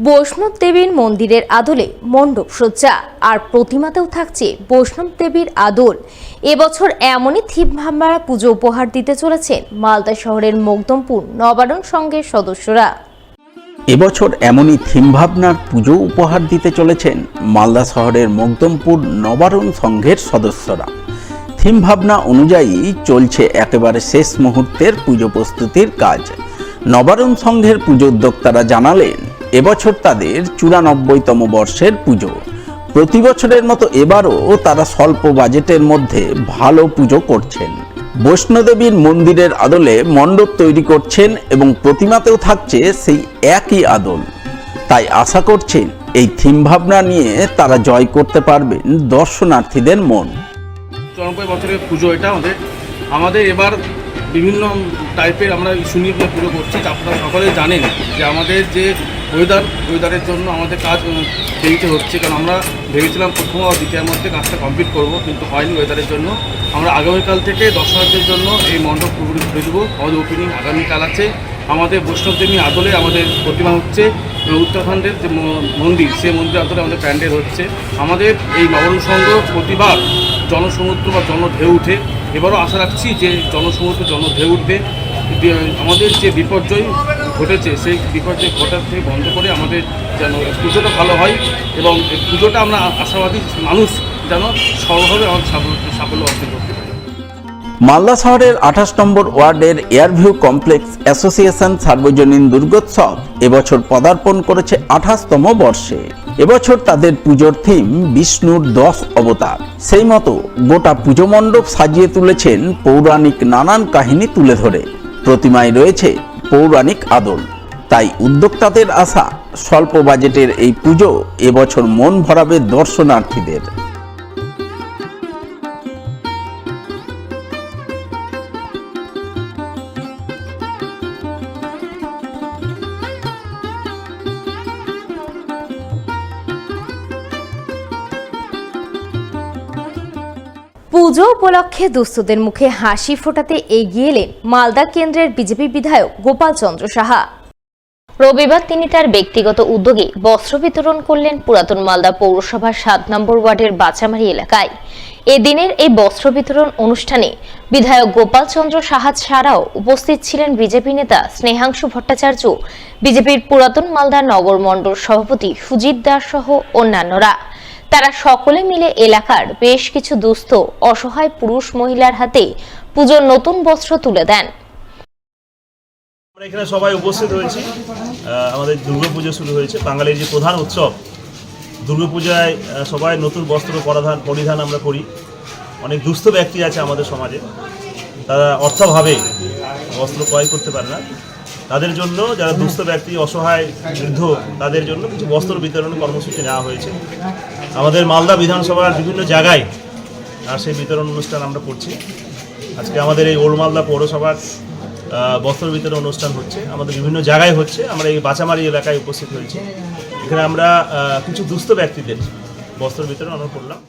বৈষ্ণব দেবীর মন্দিরের আদলে মণ্ডপ সজ্জা আর প্রতিমাতেও থাকছে বৈষ্ণব দেবীর আদল। এবছর এমনই থিম ভাবনা পুজো উপহার দিতে চলেছেন মালদা শহরের মকদমপুর নবারণ সংঘের সদস্যরা। এবছর এমনই থিম ভাবনার পুজো উপহার দিতে চলেছেন মালদা শহরের মকদমপুর নবারণ সংঘের সদস্যরা। থিম ভাবনা অনুযায়ী চলছে একেবারে শেষ মুহূর্তের পুজো প্রস্তুতির কাজ। নবারণ সংঘের পুজো উদ্যোক্তারা জানালেন, এবছর তাদের 94তম বর্ষের পুজো। প্রতি বছরের মতো এবারও তারা স্বল্প বাজেটের মধ্যে ভালো পুজো করছেন। বৈষ্ণোদেবীর মন্দিরের আদলে মণ্ডপ তৈরি করছেন এবং প্রতিমাতেও থাকছে সেই একই আদল। তাই আশা করছেন এই থিম ভাবনা নিয়ে তারা জয় করতে পারবেন দর্শনার্থীদের মন। 94 বছরের পুজো এটা আমাদের এবার বিভিন্ন টাইপের আমরা ইস্যু নিয়ে পুজো করছি। আপনারা সকলে জানেন যে আমাদের যে ওয়েদারের জন্য আমাদের কাজ দেরিতে হচ্ছে, কারণ আমরা ভেবেছিলাম প্রথম আর দ্বিতীয়ের মধ্যে কাজটা কমপ্লিট করব, কিন্তু হয়নি ওয়েদারের জন্য। আমরা আগামীকাল থেকে দর্শনার্থীদের জন্য এই মণ্ডপ পুরোপুরি খুলে দেবো। আমাদের ওপেনিং আগামীকাল আছে। আমাদের বৈষ্ণব দেবী আদলে আমাদের প্রতিমা হচ্ছে, উত্তরাখণ্ডের যে মন্দির, সেই মন্দির আদলে আমাদের প্যান্ডেল হচ্ছে। আমাদের এই নবারণ সংঘ প্রতিবার জনসমুদ্র বা জনঢেউ উঠে, এবারও আশা রাখছি যে জনসমুদ্র জনঢেউ উঠবে। আমাদের যে বিপর্যয় ঘটেছে সেই বিপর্যয় ঘটার থেকে বন্ধ করে আমাদের যেন পুজোটা ভালো হয় এবং এই পুজোটা আমরা আশাবাদী মানুষ যেন সর্বভাবে আমাদের সাফল্য অর্জন করতে পারে। মালদা শহরের 28 নম্বর ওয়ার্ডের এয়ারভিউ কমপ্লেক্স অ্যাসোসিয়েশন সার্বজনীন দুর্গোৎসব এবছর পদার্পণ করেছে 28তম বর্ষে। এবছর তাদের পুজোর থিম বিষ্ণুর 10 অবতার। সেই মতো গোটা পুজো মণ্ডপ সাজিয়ে তুলেছেন পৌরাণিক নানান কাহিনী তুলে ধরে। প্রতিমায় রয়েছে পৌরাণিক আদল। তাই উদ্যোক্তাদের আশা, স্বল্প বাজেটের এই পুজো এবছর মন ভরাবে দর্শনার্থীদের। পুজো উপলক্ষে দুস্থদের মুখে হাসি ফোটাতে এগিয়ে এলেন মালদা কেন্দ্রের বিজেপি বিধায়ক গোপাল চন্দ্র সাহা। রবিবার তিনি তার ব্যক্তিগত উদ্যোগে বস্ত্র বিতরণ করলেন পুরাতন মালদা পৌরসভার 7 নম্বর ওয়ার্ডের বাচামারি এলাকায়। এদিনের এই বস্ত্র বিতরণ অনুষ্ঠানে বিধায়ক গোপাল চন্দ্র সাহা ছাড়াও উপস্থিত ছিলেন বিজেপি নেতা স্নেহাংশু ভট্টাচার্য, বিজেপির পুরাতন মালদা নগর মণ্ডল সভাপতি সুজিত দাস সহ অন্যান্যরা। তারা সকলে মিলে এলাকার বেশ কিছু দুস্থ অসহায় পুরুষ মহিলার হাতে পুজোর নতুন বস্ত্র তুলে দেন। আমরা এখানে সবাই উপস্থিত হয়েছি। আমাদের দুর্গাপুজো শুরু হয়েছে, বাঙালির যে প্রধান উৎসব। দুর্গাপূজায় সবাই নতুন বস্ত্র পরিধান আমরা করি। অনেক দুস্থ ব্যক্তি আছে আমাদের সমাজে, তারা অর্থাভাবে বস্ত্র ক্রয় করতে পারে না। তাদের জন্য, যারা দুস্থ ব্যক্তি, অসহায়, বৃদ্ধ, তাদের জন্য কিছু বস্ত্র বিতরণ কর্মসূচি নেওয়া হয়েছে আমাদের মালদা বিধানসভার বিভিন্ন জায়গায়। আর সেই বিতরণ অনুষ্ঠান আমরা করছি। আজকে আমাদের এই ওল্ড মালদা পৌরসভার বস্ত্র বিতরণ অনুষ্ঠান হচ্ছে, আমাদের বিভিন্ন জায়গায় হচ্ছে। আমরা এই বাচামারি এলাকায় উপস্থিত হয়েছি। এখানে আমরা কিছু দুস্থ ব্যক্তিদের বস্ত্র বিতরণ আমরা করলাম।